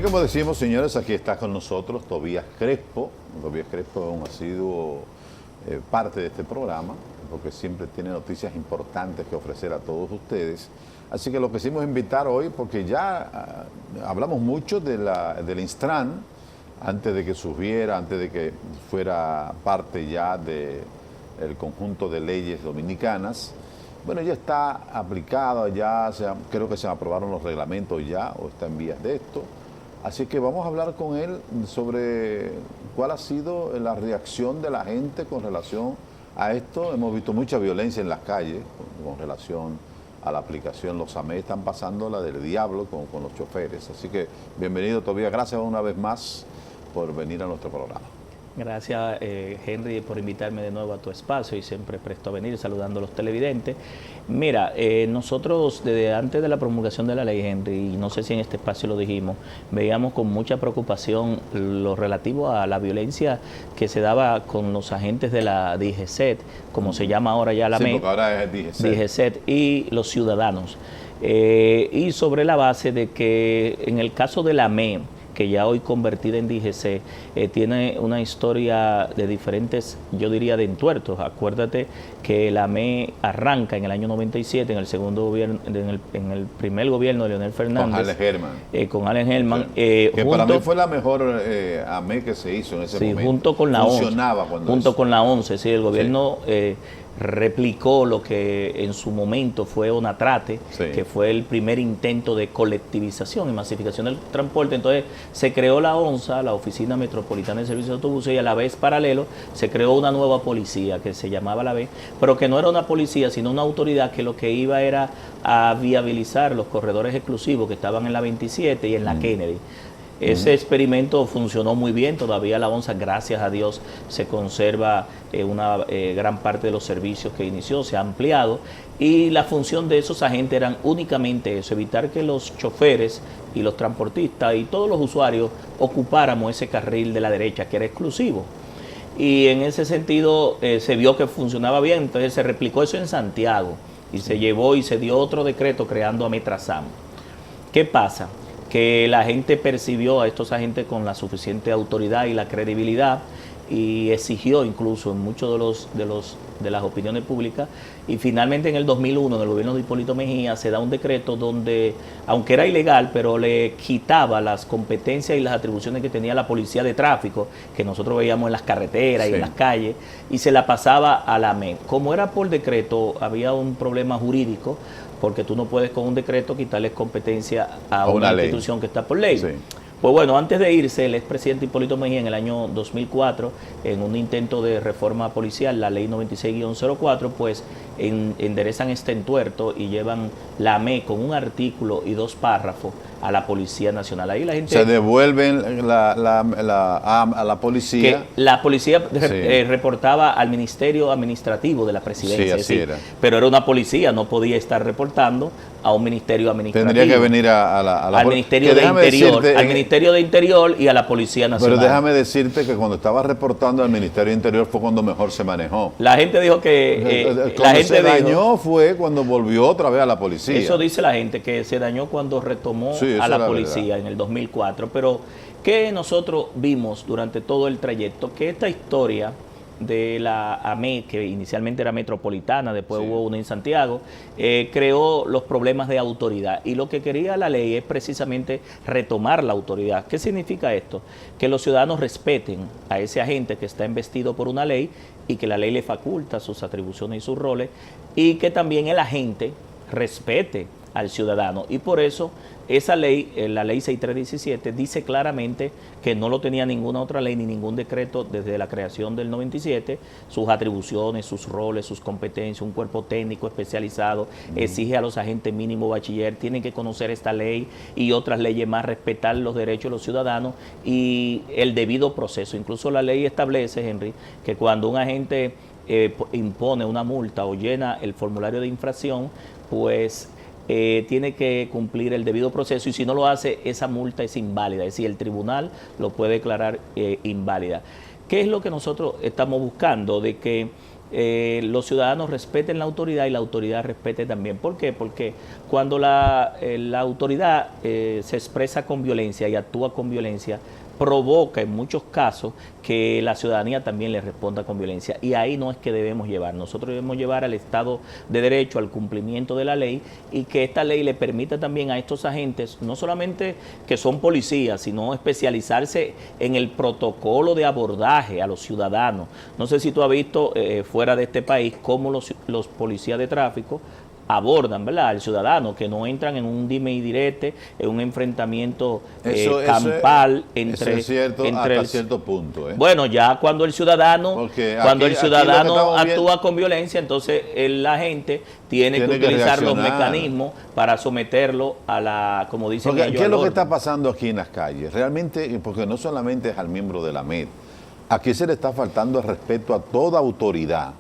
como decimos, señores, aquí está con nosotros Tobías Crespo. Tobías Crespo es un asiduo parte de este programa, porque siempre tiene noticias importantes que ofrecer a todos ustedes. Así que lo quisimos invitar hoy, porque ya hablamos mucho del Instran, antes de que surgiera, antes de que fuera parte ya del conjunto de leyes dominicanas. Bueno, ya está aplicado, creo que se aprobaron los reglamentos ya, o está en vías de esto. Así que vamos a hablar con él sobre cuál ha sido la reacción de la gente con relación a esto. Hemos visto mucha violencia en las calles con relación a la aplicación. Los AME están pasando la del diablo con los choferes. Así que bienvenido, Tobías. Gracias una vez más por venir a nuestro programa. Gracias, Henry, por invitarme de nuevo a tu espacio y siempre presto a venir saludando a los televidentes. Mira, nosotros desde antes de la promulgación de la ley, Henry, y no sé si en este espacio lo dijimos, veíamos con mucha preocupación lo relativo a la violencia que se daba con los agentes de la DGCET, como se llama ahora ya la Sí, ME, porque ahora es DGCET, y los ciudadanos. Y sobre la base de que en el caso de la ME, que ya hoy convertida en DGC, tiene una historia de diferentes, yo diría, de entuertos. Acuérdate que la ME arranca en el año 97, en el segundo gobierno, en el primer gobierno de Leonel Fernández. Con Alex Germán. Con Alex Germán. Sí. Que para mí fue la mejor AME que se hizo en ese momento. Junto con la Funcionaba 11. Cuando junto eso. con la 11, sí, el gobierno... Sí. Replicó lo que en su momento fue Onatrate, Sí. que fue el primer intento de colectivización y masificación del transporte. Entonces se creó la ONSA, la Oficina Metropolitana de Servicios de Autobuses, y a la vez paralelo se creó una nueva policía que se llamaba la B, pero que no era una policía, sino una autoridad que lo que iba era a viabilizar los corredores exclusivos que estaban en la 27 y en la Kennedy. Ese experimento funcionó muy bien, todavía la ONSA, gracias a Dios, se conserva una gran parte de los servicios que inició, se ha ampliado, y la función de esos agentes eran únicamente eso, evitar que los choferes y los transportistas y todos los usuarios ocupáramos ese carril de la derecha, que era exclusivo. Y en ese sentido se vio que funcionaba bien, entonces se replicó eso en Santiago, y se llevó y se dio otro decreto creando a Metrazam. ¿Qué pasa? Que la gente percibió a estos agentes con la suficiente autoridad y la credibilidad, y exigió incluso en muchos de las opiniones públicas, y finalmente en el 2001, en el gobierno de Hipólito Mejía, se da un decreto donde, aunque era ilegal, pero le quitaba las competencias y las atribuciones que tenía la policía de tráfico, que nosotros veíamos en las carreteras y en las calles, y se la pasaba a la ME. Como era por decreto, había un problema jurídico, porque tú no puedes con un decreto quitarles competencia a una institución que está por ley. Sí. Pues bueno, antes de irse, el expresidente Hipólito Mejía, en el año 2004, en un intento de reforma policial, la ley 96-04, pues enderezan este entuerto y llevan la ME con un artículo y 2 párrafos a la Policía Nacional. Ahí la gente... Se devuelven a la policía. Que la policía reportaba al Ministerio Administrativo de la Presidencia. Sí, así era. Pero era una policía, no podía estar reportando a un ministerio administrativo. Tendría que venir al Ministerio de Interior, al Ministerio de Interior y a la Policía Nacional. Pero déjame decirte que cuando estaba reportando al Ministerio de Interior fue cuando mejor se manejó. La gente dijo que... se dañó fue cuando volvió otra vez a la policía. Eso dice la gente, que se dañó cuando retomó a la policía en el 2004. Pero, ¿qué nosotros vimos durante todo el trayecto? Que esta historia de la AME, que inicialmente era metropolitana, después hubo una en Santiago, creó los problemas de autoridad. Y lo que quería la ley es precisamente retomar la autoridad. ¿Qué significa esto? Que los ciudadanos respeten a ese agente que está investido por una ley y que la ley le faculta sus atribuciones y sus roles, y que también el agente respete al ciudadano. Y por eso esa ley, la ley 6317, dice claramente que no lo tenía ninguna otra ley ni ningún decreto desde la creación del 97, sus atribuciones, sus roles, sus competencias, un cuerpo técnico especializado, exige a los agentes mínimo bachiller, tienen que conocer esta ley y otras leyes más, respetar los derechos de los ciudadanos y el debido proceso. Incluso la ley establece, Henry, que cuando un agente impone una multa o llena el formulario de infracción, pues tiene que cumplir el debido proceso, y si no lo hace, esa multa es inválida, es decir, el tribunal lo puede declarar inválida. ¿Qué es lo que nosotros estamos buscando? De que los ciudadanos respeten la autoridad y la autoridad respete también. ¿Por qué? Porque cuando la autoridad se expresa con violencia y actúa con violencia, provoca en muchos casos que la ciudadanía también le responda con violencia, y ahí no es que debemos llevar. Nosotros debemos llevar al Estado de Derecho, al cumplimiento de la ley, y que esta ley le permita también a estos agentes, no solamente que son policías, sino especializarse en el protocolo de abordaje a los ciudadanos. No sé si tú has visto fuera de este país cómo los policías de tráfico abordan, ¿verdad?, al ciudadano, que no entran en un dime y direte, en un enfrentamiento campal eso es cierto hasta cierto punto. Bueno, ya cuando el ciudadano actúa con violencia, entonces la gente tiene que utilizar los mecanismos para someterlo a la, como dicen porque, ellos, ¿qué es lo que está pasando aquí en las calles? Realmente, porque no solamente es al miembro de la AMET, aquí se le está faltando el respeto a toda autoridad.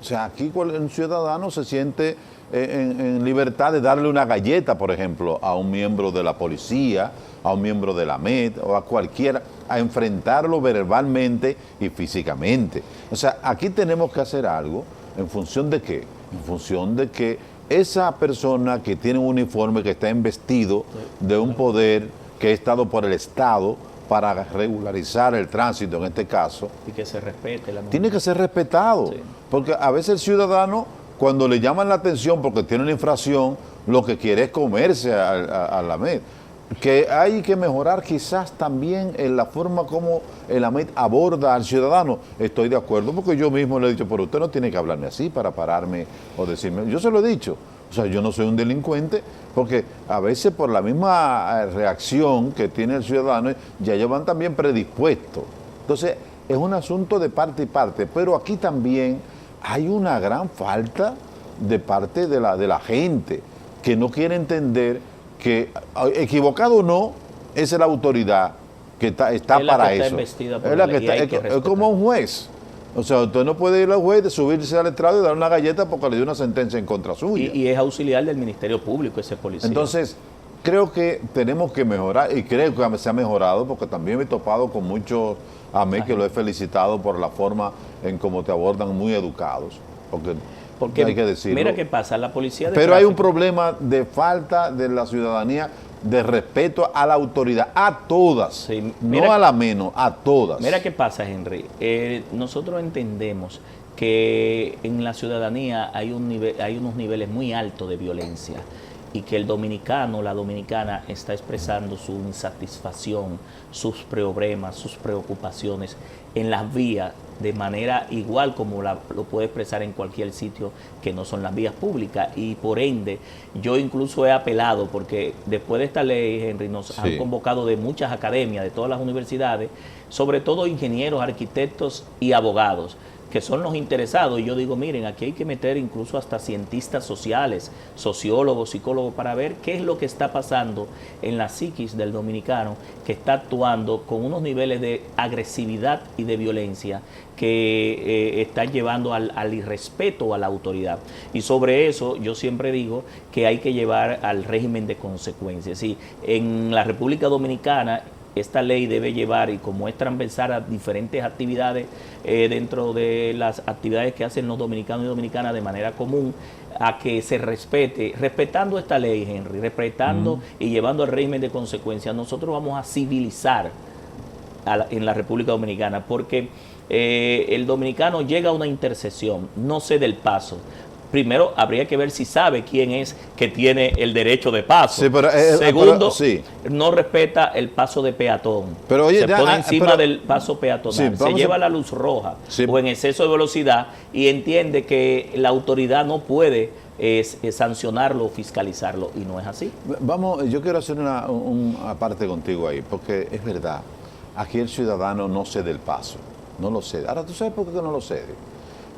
O sea, aquí un ciudadano se siente en libertad de darle una galleta, por ejemplo, a un miembro de la policía, a un miembro de la AMET o a cualquiera, a enfrentarlo verbalmente y físicamente. O sea, aquí tenemos que hacer algo. ¿En función de qué? En función de que esa persona que tiene un uniforme, que está investido de un poder que es dado por el Estado para regularizar el tránsito en este caso, y que se respete la norma, tiene que ser respetado, sí. Porque a veces el ciudadano, cuando le llaman la atención porque tiene una infracción, lo que quiere es comerse a la AMET. Que hay que mejorar quizás también en la forma como el AMET aborda al ciudadano. Estoy de acuerdo, porque yo mismo le he dicho, pero usted no tiene que hablarme así para pararme o decirme. Yo se lo he dicho. O sea, yo no soy un delincuente, porque a veces por la misma reacción que tiene el ciudadano, ya ellos van también predispuestos. Entonces, es un asunto de parte y parte, pero aquí también hay una gran falta de parte de la gente, que no quiere entender que, equivocado o no, esa es la autoridad que está para eso. Es como un juez. O sea, usted no puede ir al juez, de subirse al estrado y dar una galleta porque le dio una sentencia en contra suya. Y es auxiliar del Ministerio Público ese policía. Entonces, creo que tenemos que mejorar, y creo que se ha mejorado, porque también me he topado con muchos AMET que lo he felicitado por la forma en cómo te abordan, muy educados. Porque hay que decirlo. Mira qué pasa, la policía de Pero tráfico, hay un problema de falta de la ciudadanía de respeto a la autoridad, a todas, sí, no a la menos, a todas. Mira qué pasa, Henry. Nosotros entendemos que en la ciudadanía hay unos niveles muy altos de violencia, y que el dominicano, la dominicana, está expresando su insatisfacción, sus problemas, sus preocupaciones en las vías, de manera igual como lo puede expresar en cualquier sitio que no son las vías públicas. Y por ende, yo incluso he apelado, porque después de esta ley, Henry, nos han convocado de muchas academias, de todas las universidades, sobre todo ingenieros, arquitectos y abogados, que son los interesados. Y yo digo, miren, aquí hay que meter incluso hasta cientistas sociales, sociólogos, psicólogos, para ver qué es lo que está pasando en la psiquis del dominicano, que está actuando con unos niveles de agresividad y de violencia que están llevando al irrespeto a la autoridad. Y sobre eso yo siempre digo que hay que llevar al régimen de consecuencias. Sí, en la República Dominicana esta ley debe llevar, y como es transversal a diferentes actividades dentro de las actividades que hacen los dominicanos y dominicanas de manera común, a que se respete, respetando esta ley, Henry, respetando y llevando al régimen de consecuencias, nosotros vamos a civilizar en la República Dominicana, porque el dominicano llega a una intersección, no cede el paso. Primero, habría que ver si sabe quién es que tiene el derecho de paso. Sí, pero, segundo, no respeta el paso de peatón. Pero, oye, se pone encima del paso peatonal, se lleva la luz roja o en exceso de velocidad, y entiende que la autoridad no puede sancionarlo o fiscalizarlo, y no es así. Vamos, yo quiero hacer una parte contigo ahí, porque es verdad, aquí el ciudadano no cede el paso, no lo cede. Ahora, ¿tú sabes por qué no lo cede?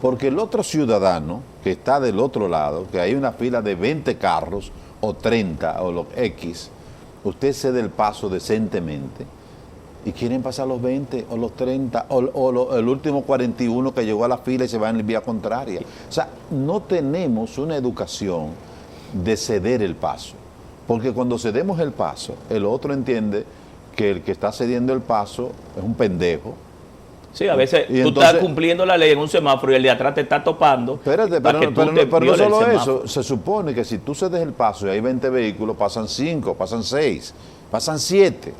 Porque el otro ciudadano que está del otro lado, que hay una fila de 20 carros o 30 o los X, usted cede el paso decentemente y quieren pasar los 20 o los 30 o el último 41 que llegó a la fila y se va en vía contraria. O sea, no tenemos una educación de ceder el paso, porque cuando cedemos el paso, el otro entiende que el que está cediendo el paso es un pendejo, Sí, a veces Y tú entonces, estás cumpliendo la ley en un semáforo y el de atrás te está topando. espérate, para que tú te pero no violes el solo semáforo. eso, se supone que si tú cedes el paso y hay 20 vehículos, pasan 5, pasan 6, pasan 7,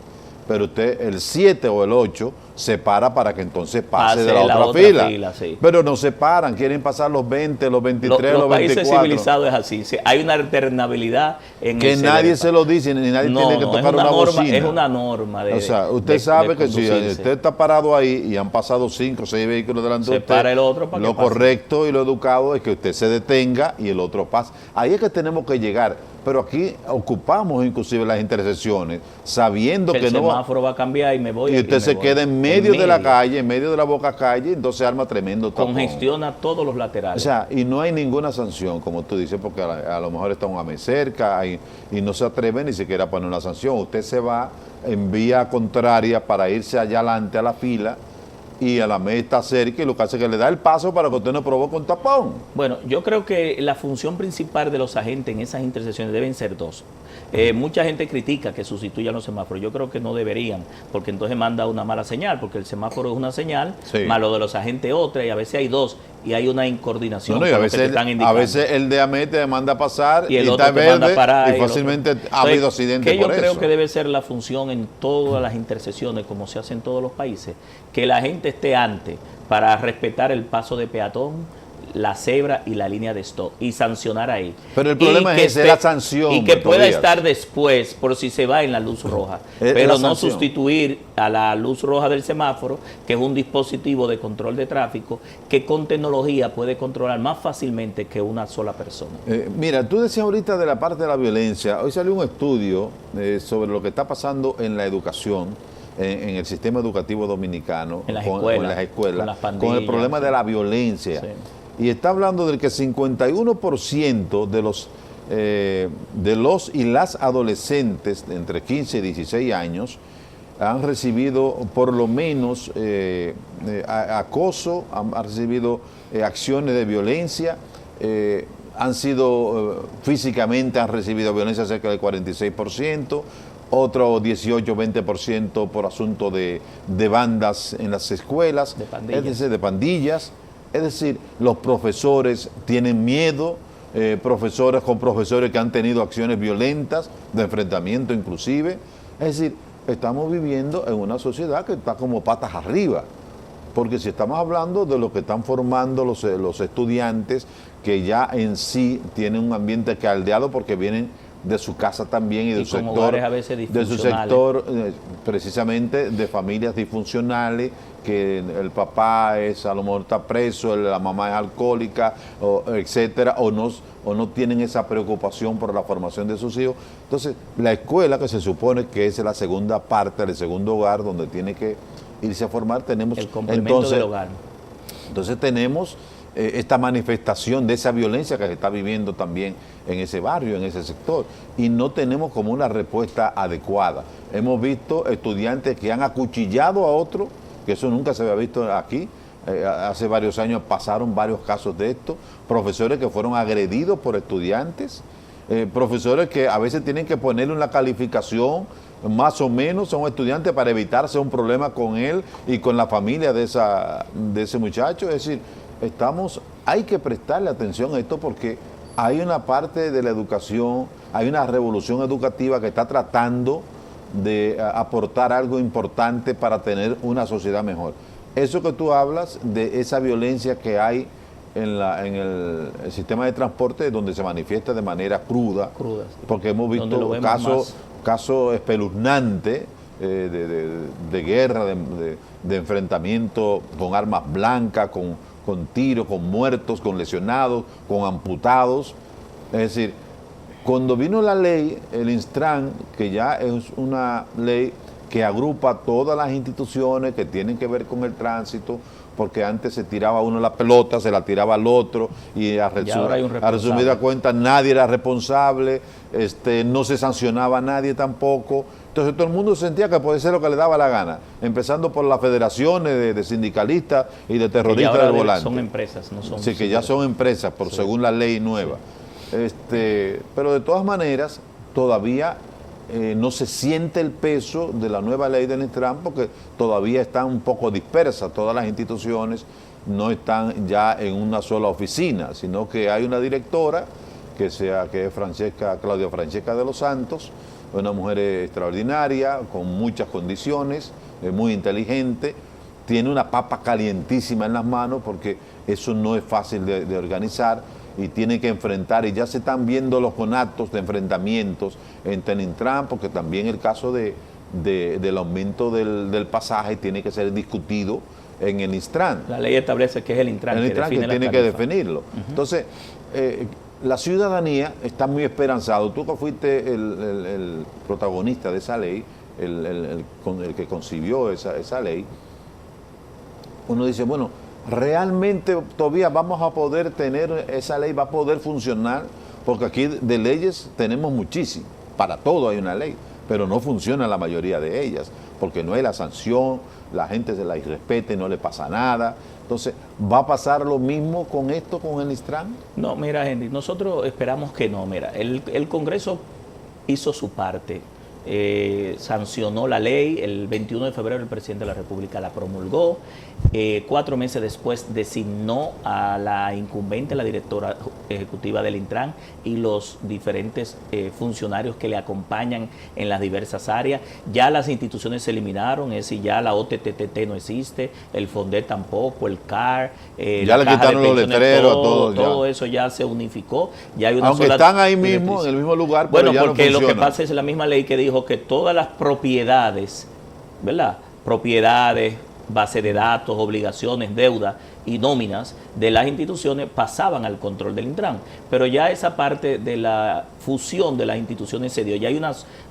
pero usted el 7 o el 8 se para que entonces pase de la otra fila. Sí. Pero no se paran, quieren pasar los 20, los 23, Los los países 24. civilizados es así. Hay una alternabilidad en Que el nadie se lo dice, ni nadie tiene que tocar una bocina. Es una norma de O sea, usted sabe que si conducirse. usted está parado ahí y han pasado 5 o 6 vehículos delante de Se usted, para el otro para que lo pase. correcto y lo educado es que usted se detenga y el otro pase. Ahí es que tenemos que llegar. Pero aquí ocupamos inclusive las intersecciones sabiendo que el no va. semáforo va a cambiar y me voy. Y usted se voy. queda en medio de la calle, en medio de la boca calle, entonces arma tremendo tapón. Congestiona todos los O laterales. sea, y no hay ninguna sanción, como tú dices, porque a lo mejor está un AME cerca y no se atreve ni siquiera a poner una sanción. Usted se va en vía contraria para irse allá adelante a la fila y a la AME está cerca y lo que hace es que le da el paso para que usted no provoque un tapón. Bueno, yo creo que la función principal de los agentes en esas intersecciones deben ser dos. Mucha gente critica que sustituyan los semáforos. Yo creo que no deberían, porque entonces manda una mala señal, porque el semáforo es una señal, Sí. más lo de los agentes otra, y a veces hay dos, y hay una incoordinación No, y con a lo que te veces, están a indicando. veces el de AME te manda pasar Y el y otro está te manda verde parar, y y el fácilmente otro. ha habido Entonces, accidentes que yo por creo eso. que debe ser la función en todas las intersecciones, como se hace en todos los países, que la gente esté antes para respetar el paso de peatón, la cebra y la línea de stop y sancionar ahí. Pero el Y problema es que ese, la sanción, y que pueda Tobías. estar después por si se va en la luz roja. Es Pero la no sanción. sustituir a la luz roja del semáforo, que es un dispositivo de control de tráfico que con tecnología puede controlar más fácilmente que una sola persona. Mira, tú decías ahorita de la parte de la violencia. Hoy salió un estudio sobre lo que está pasando en la educación, en el sistema educativo dominicano, En las con escuelas, las escuelas, con las con el pandillas, problema sí. de la violencia. Sí. Y está hablando del que 51% de los y las adolescentes de entre 15 y 16 años han recibido por lo menos acoso, han recibido acciones de violencia, han sido físicamente, han recibido violencia cerca del 46%, otro 18-20% por asunto de bandas en las escuelas, De pandillas. es decir, de pandillas. Es decir, los profesores tienen miedo, profesores con profesores que han tenido acciones violentas, de enfrentamiento inclusive. Es decir, estamos viviendo en una sociedad que está como patas arriba. Porque si estamos hablando de lo que están formando los estudiantes, que ya en sí tienen un ambiente caldeado porque vienen de su casa también y de Y su con sector, hogares a veces de su disfuncionales. sector precisamente de familias disfuncionales, que el papá es, a lo mejor está preso, la mamá es alcohólica, etcétera, o no tienen esa preocupación por la formación de sus hijos. Entonces, la escuela, que se supone que es la segunda parte, el segundo hogar donde tiene que irse a formar, tenemos El complemento del hogar. entonces tenemos esta manifestación de esa violencia que se está viviendo también en ese barrio, en ese sector, y no tenemos como una respuesta adecuada. Hemos visto estudiantes que han acuchillado a otros, que eso nunca se había visto aquí. Hace varios años pasaron varios casos de esto, profesores que fueron agredidos por estudiantes, profesores que a veces tienen que ponerle una calificación más o menos a un estudiante para evitarse un problema con él y con la familia de ese muchacho. Es decir, hay que prestarle atención a esto porque hay una parte de la educación, hay una revolución educativa que está tratando de aportar algo importante para tener una sociedad mejor. Eso que tú hablas de esa violencia que hay en el sistema de transporte, donde se manifiesta de manera cruda, porque hemos visto casos espeluznantes de guerra, de enfrentamiento con armas blancas, con tiros, con muertos, con lesionados, con amputados. Es decir, cuando vino la ley, el Instran, que ya es una ley que agrupa todas las instituciones que tienen que ver con el tránsito, porque antes se tiraba uno la pelota, se la tiraba al otro, y a resumida cuenta nadie era responsable, no se sancionaba a nadie tampoco. Entonces todo el mundo sentía que podía ser lo que le daba la gana, empezando por las federaciones de sindicalistas y de terroristas del volante. Son empresas, no son. Sí, que ya son empresas según la ley nueva. Pero de todas maneras, todavía no se siente el peso de la nueva ley del Intran porque todavía están un poco dispersas, todas las instituciones no están ya en una sola oficina, sino que hay una directora que es Claudia Francesca de los Santos, una mujer extraordinaria, con muchas condiciones, muy inteligente, tiene una papa calientísima en las manos porque eso no es fácil de organizar y tiene que enfrentar, y ya se están viendo los conatos de enfrentamientos entre el Intran, porque también el caso del aumento del pasaje tiene que ser discutido en el Intran. La ley establece que es el Intran, el Intran que tiene que definirlo. Entonces, la ciudadanía está muy esperanzado. Tú que fuiste el protagonista de esa ley, el que concibió esa ley, uno dice, bueno, ¿realmente todavía vamos a poder tener esa ley, va a poder funcionar? Porque aquí de leyes tenemos muchísimas, para todo hay una ley, pero no funciona la mayoría de ellas, porque no hay la sanción, la gente se la irrespeta y no le pasa nada. Entonces, ¿va a pasar lo mismo con esto, con el Intran? No, mira, Henry, nosotros esperamos que no. Mira, el Congreso hizo su parte, sancionó la ley, el 21 de febrero el presidente de la República la promulgó, 4 meses después designó a la incumbente, la directora ejecutiva del Intran y los diferentes funcionarios que le acompañan en las diversas áreas. Ya las instituciones se eliminaron, es decir, ya la OTTT no existe, el FONDET tampoco, el CAR, ya le quitaron los letreros, todo eso ya se unificó. Ya hay una aunque sola están ahí mismo, en el mismo lugar, bueno, pero ya porque no lo que pasa es la misma ley que dijo que todas las propiedades, ¿verdad? Propiedades, base de datos, obligaciones, deudas y nóminas de las instituciones pasaban al control del Intran. Pero ya esa parte de la fusión de las instituciones se dio. Ya hay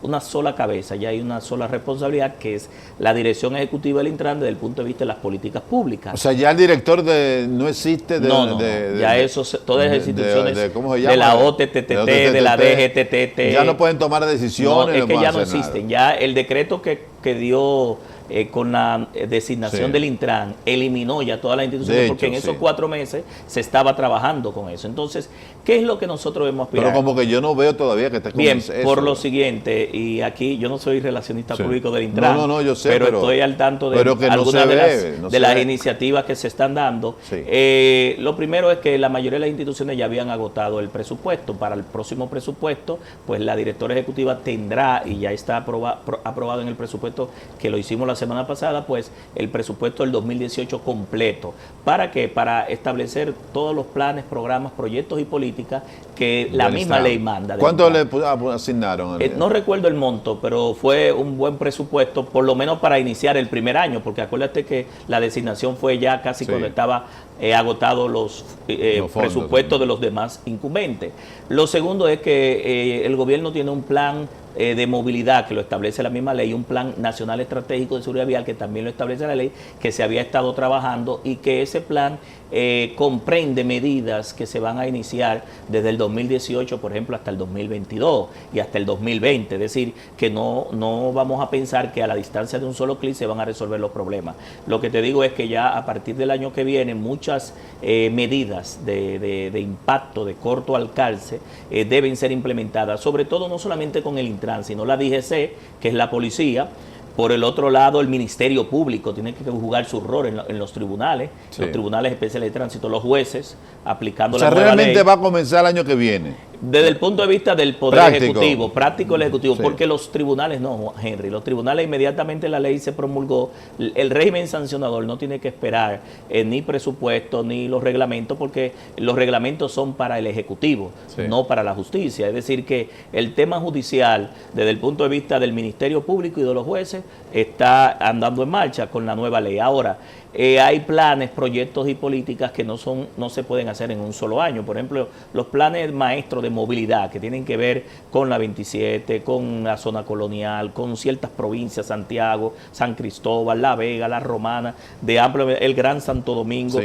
una sola cabeza, ya hay una sola responsabilidad, que es la dirección ejecutiva del Intran desde el punto de vista de las políticas públicas. O sea, ya el director no existe ya todas las instituciones ¿cómo se llama? de la OTTT, de la DGTT. Ya no pueden tomar decisiones. No, es que ya no existen. Ya el decreto que dio con la designación del Intran eliminó ya todas las instituciones, porque en esos 4 meses se estaba trabajando con eso. Entonces, ¿qué es lo que nosotros debemos aspirar? Pero como que yo no veo todavía que esté con bien, eso. Por lo siguiente, y aquí yo no soy relacionista público del Intran, no, yo sé, pero estoy al tanto de algunas de las iniciativas que se están dando. Lo primero es que la mayoría de las instituciones ya habían agotado el presupuesto. Para el próximo presupuesto, pues la directora ejecutiva tendrá, y ya está aprobado en el presupuesto que lo hicimos la semana pasada, pues el presupuesto del 2018 completo. ¿Para qué? Para establecer todos los planes, programas, proyectos y políticas que la misma ley manda. ¿Cuánto le asignaron? No recuerdo el monto, pero fue un buen presupuesto, por lo menos para iniciar el primer año, porque acuérdate que la designación fue ya casi cuando estaba agotados los presupuestos de los demás incumbentes. Lo segundo es que el gobierno tiene un plan de movilidad que lo establece la misma ley, un plan nacional estratégico de seguridad vial que también lo establece la ley, que se había estado trabajando, y que ese plan comprende medidas que se van a iniciar desde el 2018, por ejemplo, hasta el 2022 y hasta el 2020. Es decir, que no vamos a pensar que a la distancia de un solo clic se van a resolver los problemas. Lo que te digo es que ya a partir del año que viene muchas medidas de impacto, de corto alcance, deben ser implementadas, sobre todo no solamente con el Intran, sino la DGC, que es la policía. Por el otro lado, el Ministerio Público tiene que jugar su rol en los tribunales, los tribunales especiales de tránsito, los jueces, aplicando la nueva ley. Realmente va a comenzar el año que viene. Desde el punto de vista del Poder Ejecutivo, práctico el Ejecutivo, porque los tribunales no, Henry, los tribunales inmediatamente la ley se promulgó, el régimen sancionador no tiene que esperar ni presupuesto ni los reglamentos, porque los reglamentos son para el Ejecutivo, no para la justicia. Es decir, que el tema judicial, desde el punto de vista del Ministerio Público y de los jueces, está andando en marcha con la nueva ley. Ahora, hay planes, proyectos y políticas que no se pueden hacer en un solo año. Por ejemplo, los planes maestros de movilidad que tienen que ver con la 27, con la zona colonial, con ciertas provincias, Santiago, San Cristóbal, La Vega, La Romana, el Gran Santo Domingo,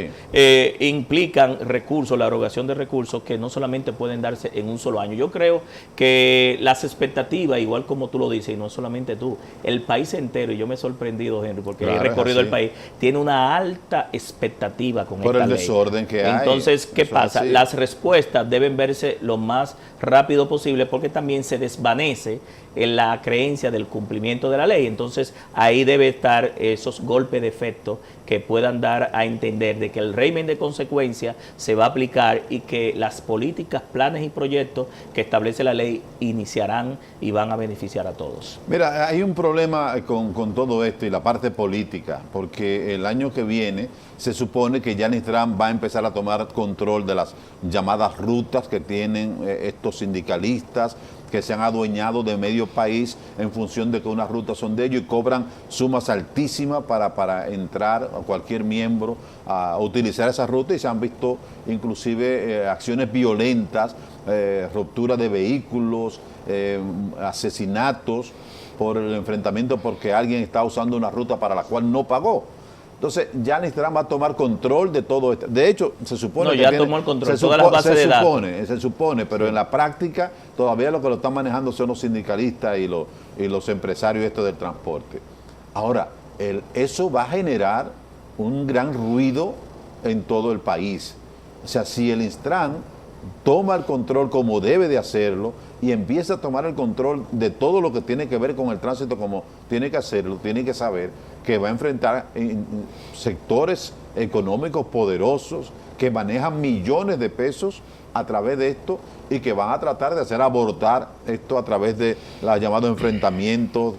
implican recursos, la erogación de recursos que no solamente pueden darse en un solo año. Yo creo que las expectativas, igual como tú lo dices, y no solamente tú, el país entero, y yo me he sorprendido, Henry, porque he recorrido el país, tiene una una alta expectativa con por esta el ley. desorden que hay. Entonces, ¿qué Eso es pasa? así. Las respuestas deben verse lo más rápido posible porque también se desvanece en la creencia del cumplimiento de la ley. Entonces, ahí debe estar esos golpes de efecto que puedan dar a entender de que el régimen de consecuencia se va a aplicar y que las políticas, planes y proyectos que establece la ley iniciarán y van a beneficiar a todos. Mira, hay un problema con todo esto y la parte política, porque el año que viene se supone que Yanis Trump va a empezar a tomar control de las llamadas rutas que tienen estos sindicalistas que se han adueñado de medio país en función de que unas rutas son de ellos y cobran sumas altísimas para entrar a cualquier miembro a utilizar esa ruta, y se han visto inclusive acciones violentas, ruptura de vehículos, asesinatos por el enfrentamiento porque alguien está usando una ruta para la cual no pagó. Entonces, Yanis Trump va a tomar control de todo esto. De hecho, se supone que tomó el control, todas las bases de datos. Se supone, pero en la práctica todavía lo que lo están manejando son los sindicalistas y los empresarios estos del transporte. Ahora, eso va a generar un gran ruido en todo el país. O sea, si el Instran toma el control como debe de hacerlo y empieza a tomar el control de todo lo que tiene que ver con el tránsito como tiene que hacerlo, tiene que saber que va a enfrentar sectores económicos poderosos que manejan millones de pesos a través de esto y que van a tratar de hacer abortar esto a través de los llamados enfrentamientos,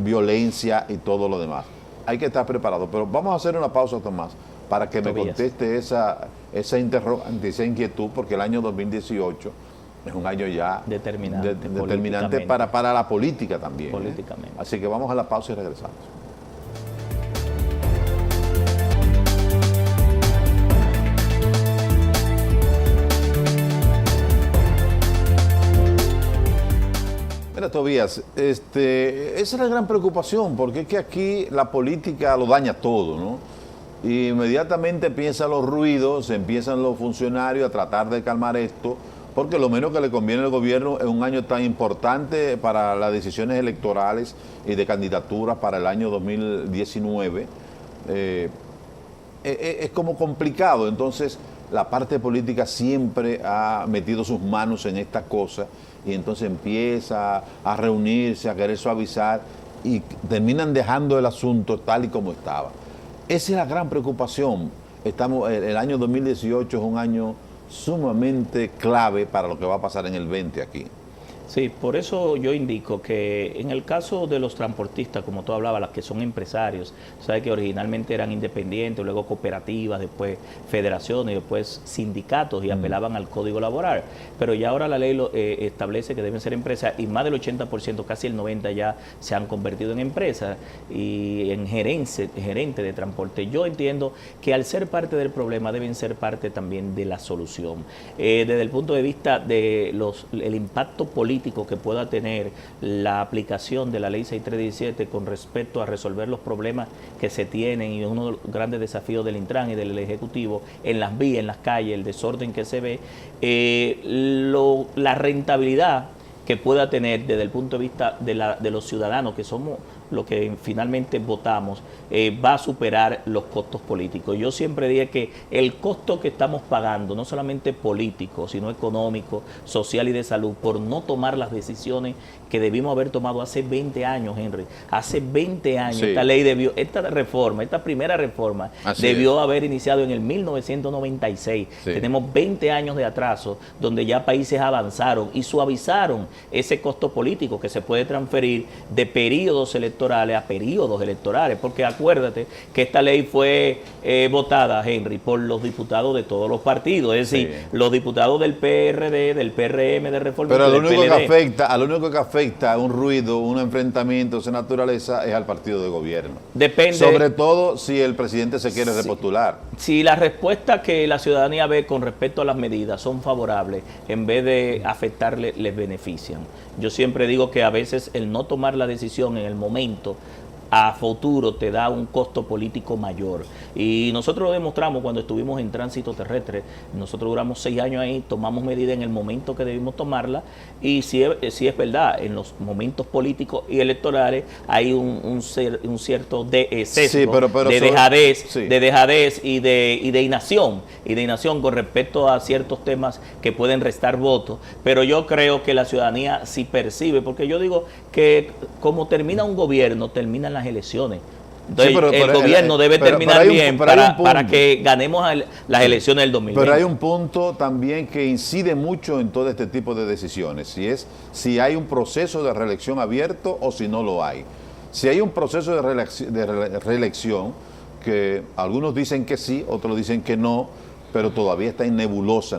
violencia y todo lo demás. Hay que estar preparado, pero vamos a hacer una pausa, Tomás, para que me conteste esa interrogante, esa inquietud, porque el año 2018 es un año ya determinante para la política también. Políticamente. Así que vamos a la pausa y regresamos. Mira, Tobías, esa es la gran preocupación, porque es que aquí la política lo daña todo, ¿no? Y inmediatamente empiezan los ruidos, empiezan los funcionarios a tratar de calmar esto, porque lo menos que le conviene al gobierno es un año tan importante para las decisiones electorales y de candidaturas para el año 2019. Es como complicado, entonces la parte política siempre ha metido sus manos en esta cosa y entonces empieza a reunirse, a querer suavizar y terminan dejando el asunto tal y como estaba. Esa es la gran preocupación. El año 2018 es un año sumamente clave para lo que va a pasar en el 20 aquí. Sí, por eso yo indico que en el caso de los transportistas, como tú hablabas, las que son empresarios, sabes que originalmente eran independientes, luego cooperativas, después federaciones, después sindicatos y apelaban al código laboral. Pero ya ahora la ley establece que deben ser empresas y más del 80%, casi el 90% ya se han convertido en empresas y en gerente de transporte. Yo entiendo que al ser parte del problema deben ser parte también de la solución. Desde el punto de vista de el impacto político que pueda tener la aplicación de la ley 6317 con respecto a resolver los problemas que se tienen y uno de los grandes desafíos del Intran y del Ejecutivo en las vías, en las calles, el desorden que se ve, la rentabilidad que pueda tener desde el punto de vista de los ciudadanos, que somos los que finalmente votamos, va a superar los costos políticos. Yo siempre dije que el costo que estamos pagando, no solamente político, sino económico, social y de salud, por no tomar las decisiones que debimos haber tomado hace 20 años, Henry. Hace 20 años sí. Esta primera reforma debió haber iniciado en el 1996. Sí. Tenemos 20 años de atraso, donde ya países avanzaron y suavizaron ese costo político que se puede transferir de periodos electorales a periodos electorales, porque acuérdate que esta ley fue votada, Henry, por los diputados de todos los partidos, es decir, sí. Los diputados del PRD, del PRM, de Reforma. Pero lo único que afecta a un ruido, un enfrentamiento de esa naturaleza es al partido de gobierno. Depende. Sobre todo si el presidente se quiere repostular. Si la respuesta que la ciudadanía ve con respecto a las medidas son favorables, en vez de afectarle, les benefician. Yo siempre digo que a veces el no tomar la decisión en el momento a futuro te da un costo político mayor. Y nosotros lo demostramos cuando estuvimos en tránsito terrestre. Nosotros duramos 6 años ahí, tomamos medidas en el momento que debimos tomarla, y si es verdad, en los momentos políticos y electorales hay un cierto sesgo, de dejadez y de inacción con respecto a ciertos temas que pueden restar votos. Pero yo creo que la ciudadanía sí percibe, porque yo digo que como termina un gobierno, terminan las elecciones. Entonces, sí, el gobierno debe terminar bien para que ganemos las elecciones del 2020. Pero hay un punto también que incide mucho en todo este tipo de decisiones, si hay un proceso de reelección abierto o si no lo hay. Si hay un proceso de reelección, que algunos dicen que sí, otros dicen que no, pero todavía está en nebulosa,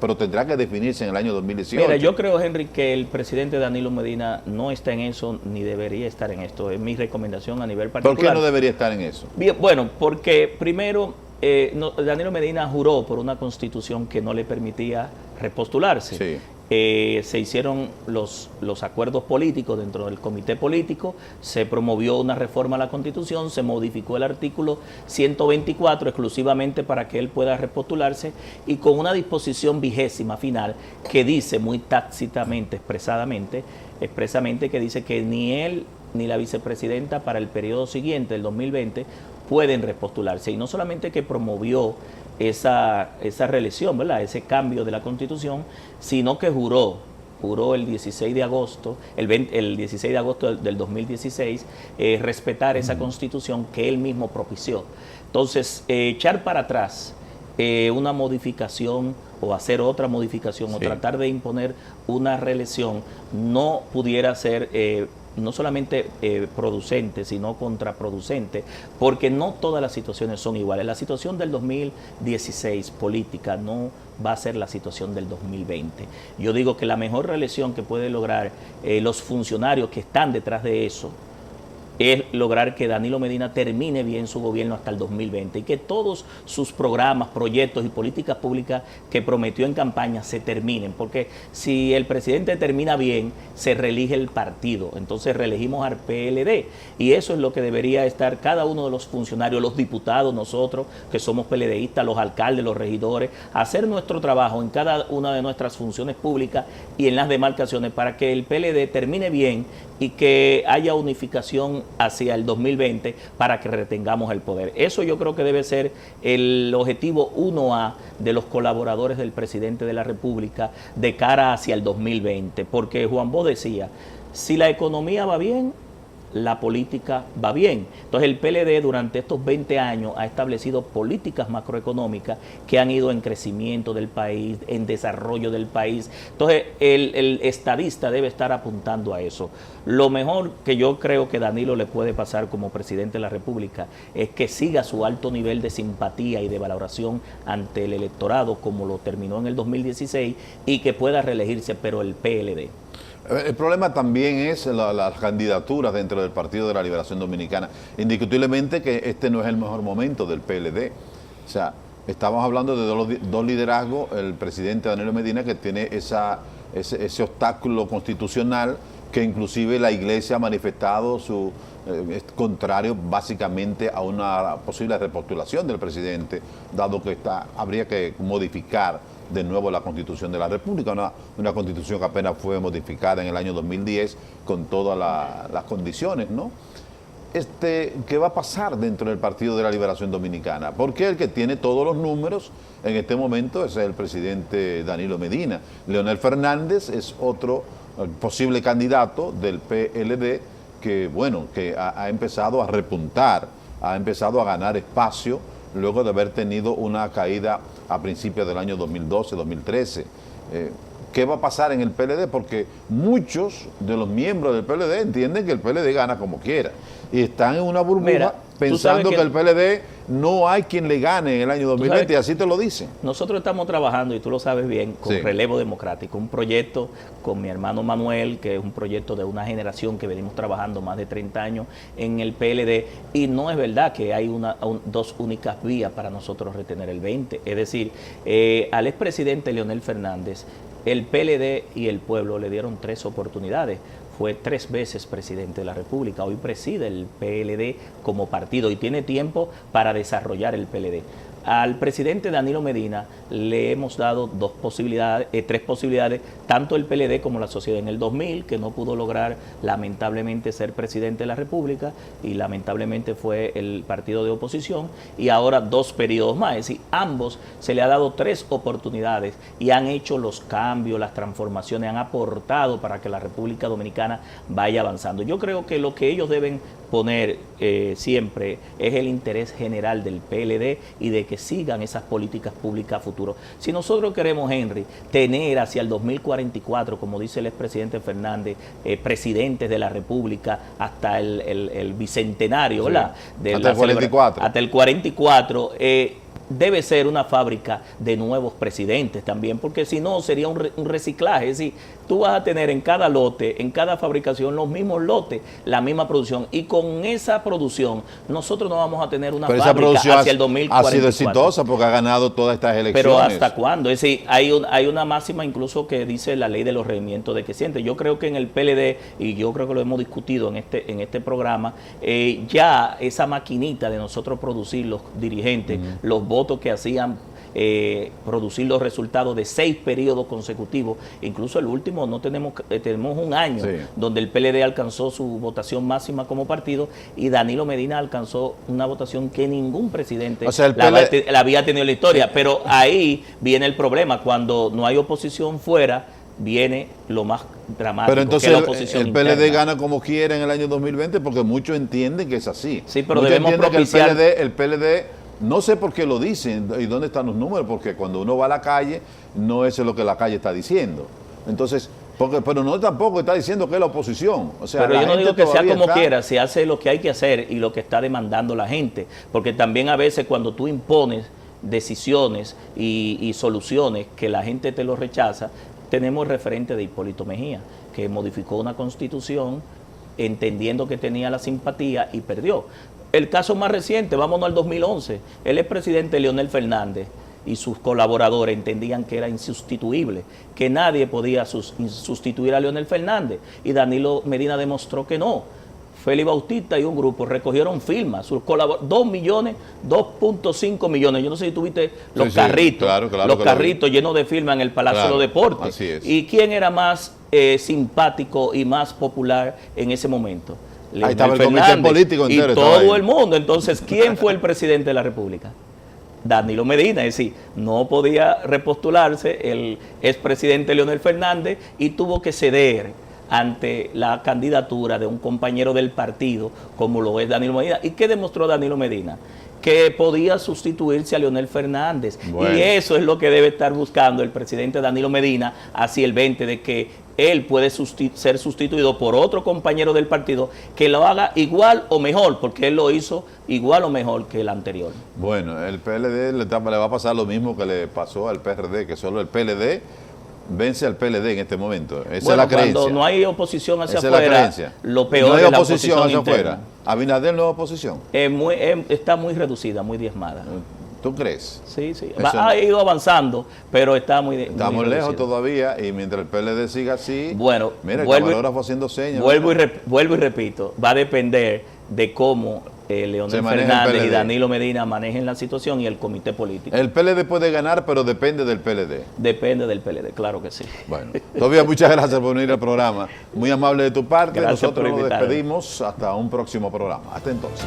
pero tendrá que definirse en el año 2018. Mira, yo creo, Henry, que el presidente Danilo Medina no está en eso, ni debería estar en esto. Es mi recomendación a nivel particular. ¿Por qué no debería estar en eso? Bien, bueno, porque primero, Danilo Medina juró por una constitución que no le permitía repostularse. Sí. Se hicieron los acuerdos políticos dentro del comité político, se promovió una reforma a la Constitución, se modificó el artículo 124 exclusivamente para que él pueda repostularse, y con una disposición 20ª final que dice muy tácitamente, expresamente que dice que ni él ni la vicepresidenta para el periodo siguiente, el 2020, pueden repostularse. Y no solamente que promovió esa reelección, ¿verdad?, ese cambio de la Constitución, sino que juró el 16 de agosto, el 16 de agosto del 2016, respetar esa Constitución que él mismo propició. Entonces, echar para atrás una modificación o hacer otra modificación, o tratar de imponer una reelección, no pudiera ser no solamente producente, sino contraproducente, porque no todas las situaciones son iguales. La situación del 2016 política no va a ser la situación del 2020. Yo digo que la mejor reelección que puede lograr los funcionarios que están detrás de eso es lograr que Danilo Medina termine bien su gobierno hasta el 2020 y que todos sus programas, proyectos y políticas públicas que prometió en campaña se terminen, porque si el presidente termina bien, se reelige el partido, entonces reelegimos al PLD, y eso es lo que debería estar cada uno de los funcionarios, los diputados, nosotros que somos PLDistas, los alcaldes, los regidores, hacer nuestro trabajo en cada una de nuestras funciones públicas y en las demarcaciones para que el PLD termine bien y que haya unificación hacia el 2020 para que retengamos el poder. Eso yo creo que debe ser el objetivo 1A de los colaboradores del presidente de la República de cara hacia el 2020, porque Juan Bosch decía, si la economía va bien, la política va bien. Entonces el PLD durante estos 20 años ha establecido políticas macroeconómicas que han ido en crecimiento del país, en desarrollo del país. Entonces el estadista debe estar apuntando a eso. Lo mejor que yo creo que Danilo le puede pasar como presidente de la República es que siga su alto nivel de simpatía y de valoración ante el electorado como lo terminó en el 2016 y que pueda reelegirse, pero el PLD. El problema también es las candidaturas dentro del Partido de la Liberación Dominicana. Indiscutiblemente que este no es el mejor momento del PLD. O sea, estamos hablando de dos liderazgos, el presidente Danilo Medina, que tiene ese obstáculo constitucional que inclusive la Iglesia ha manifestado su contrario básicamente a una posible repostulación del presidente, dado que habría que modificar de nuevo la Constitución de la República, una Constitución que apenas fue modificada en el año 2010 con todas las condiciones, ¿no? ¿Qué va a pasar dentro del Partido de la Liberación Dominicana? Porque el que tiene todos los números en este momento es el presidente Danilo Medina. Leonel Fernández es otro posible candidato del PLD que, bueno, que ha empezado a repuntar, ha empezado a ganar espacio luego de haber tenido una caída a principios del año 2012, 2013. ¿Qué va a pasar en el PLD? Porque muchos de los miembros del PLD entienden que el PLD gana como quiera y están en una burbuja pensando que el PLD no hay quien le gane en el año 2020 y así te lo dicen. Nosotros estamos trabajando, y tú lo sabes bien, con Relevo Democrático, un proyecto con mi hermano Manuel, que es un proyecto de una generación que venimos trabajando más de 30 años en el PLD, y no es verdad que hay dos únicas vías para nosotros retener el 20. Es decir, al expresidente Leonel Fernández, el PLD y el pueblo le dieron 3 oportunidades. fue 3 veces presidente de la República, hoy preside el PLD como partido y tiene tiempo para desarrollar el PLD. Al presidente Danilo Medina le hemos dado 3 posibilidades, tanto el PLD como la sociedad. En el 2000, que no pudo lograr lamentablemente ser presidente de la República y lamentablemente fue el partido de oposición, y ahora 2 periodos más. Es decir, ambos se le ha dado 3 oportunidades y han hecho los cambios, las transformaciones, han aportado para que la República Dominicana vaya avanzando. Yo creo que lo que ellos deben poner siempre es el interés general del PLD y de que sigan esas políticas públicas a futuro. Si nosotros queremos, Henry, tener hacia el 2044, como dice el expresidente Fernández, presidentes de la República hasta el bicentenario, ¿verdad? Sí, hasta el 44. Hasta el 44, debe ser una fábrica de nuevos presidentes también, porque si no sería un reciclaje. Es decir, tú vas a tener en cada lote, en cada fabricación, los mismos lotes, la misma producción, y con esa producción nosotros no vamos a tener una fábrica hacia el 2044. Ha sido exitosa porque ha ganado todas estas elecciones. Pero ¿hasta cuándo? Es decir, hay una máxima incluso que dice la ley de los regimientos de que siente. Yo creo que en el PLD, y yo creo que lo hemos discutido en este programa, ya esa maquinita de nosotros producir los dirigentes, los votos que hacían producir los resultados de 6 periodos consecutivos, incluso el último tenemos un año donde el PLD alcanzó su votación máxima como partido y Danilo Medina alcanzó una votación que ningún presidente la había tenido en la historia. Pero ahí viene el problema, cuando no hay oposición fuera, viene lo más dramático. Pero entonces que es la oposición el PLD interna. gana como quiera en el año 2020 porque muchos entienden que es así. Sí, pero muchos debemos propiciar que el PLD no sé por qué lo dicen y dónde están los números, porque cuando uno va a la calle, no es lo que la calle está diciendo. Entonces, pero no tampoco está diciendo que es la oposición. O sea, pero yo no digo que sea como quiera, se hace lo que hay que hacer y lo que está demandando la gente. Porque también a veces cuando tú impones decisiones y soluciones que la gente te lo rechaza, tenemos el referente de Hipólito Mejía, que modificó una constitución entendiendo que tenía la simpatía y perdió. El caso más reciente, vámonos al 2011, el expresidente Leonel Fernández y sus colaboradores entendían que era insustituible, que nadie podía sustituir a Leonel Fernández, y Danilo Medina demostró que no. Félix Bautista y un grupo recogieron firmas, sus colaboradores, 2.5 millones, yo no sé si tuviste los carritos, los carritos llenos de firmas en el Palacio de los Deportes. Así es. ¿Y quién era más simpático y más popular en ese momento? Ahí estaba el comité político entero. Y todo el mundo. Entonces, ¿quién fue el presidente de la República? Danilo Medina. Es decir, no podía repostularse el expresidente Leonel Fernández y tuvo que ceder ante la candidatura de un compañero del partido como lo es Danilo Medina. ¿Y qué demostró Danilo Medina? Que podía sustituirse a Leonel Fernández. Bueno. Y eso es lo que debe estar buscando el presidente Danilo Medina hacia el 20, de que él puede ser sustituido por otro compañero del partido que lo haga igual o mejor, porque él lo hizo igual o mejor que el anterior. Bueno, el PLD le va a pasar lo mismo que le pasó al PRD, que solo el PLD vence al PLD en este momento. Esa es la creencia. Cuando no hay oposición hacia afuera, lo peor no hay es la oposición hacia interna. afuera. ¿Abinader no es oposición? Está muy reducida, muy diezmada. ¿Tú crees? Sí, sí. Ha ido avanzando, pero está muy Estamos muy lejos todavía y mientras el PLD siga así, bueno, mira, el camarógrafo haciendo señas. Vuelvo y repito, va a depender de cómo Leonel Fernández y Danilo Medina manejen la situación y el comité político. El PLD puede ganar, pero depende del PLD. Depende del PLD, claro que sí. Bueno, todavía muchas gracias por venir al programa. Muy amable de tu parte. Gracias. Nosotros nos despedimos hasta un próximo programa. Hasta entonces.